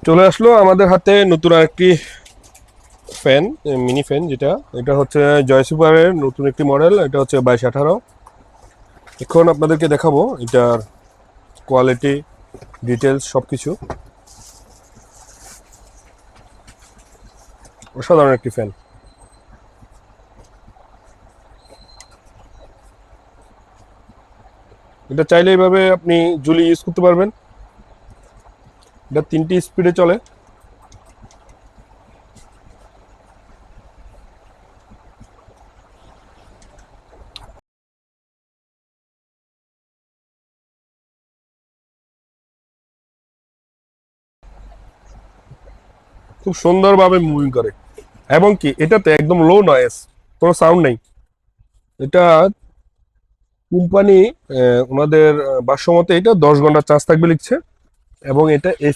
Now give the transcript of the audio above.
চলে আসলো আমাদের হাতে নতুন আরেকটি ফ্যান, মিনি ফ্যান। এটা হচ্ছে জয় সুপারের নতুন একটি মডেল। এটা হচ্ছে 2218। এখন আপনাদেরকে দেখাবো এটার কোয়ালিটি, ডিটেলস সবকিছু। অসাধারণ একটি ফ্যান। এটা চাইলে এইভাবে আপনি ঝুলি ইউজ করতে পারবেন। এটা 3টি স্পিডে চলে। খুব সুন্দরভাবে মুভিং করে, এবং কি এটাতে একদম লো নয়েজ, কোনো সাউন্ড নেই। এটা কোম্পানি ওনাদের ভাষ্যমতে এটা 10 ঘন্টা চার্জ থাকবে লিখছে, এবং এটা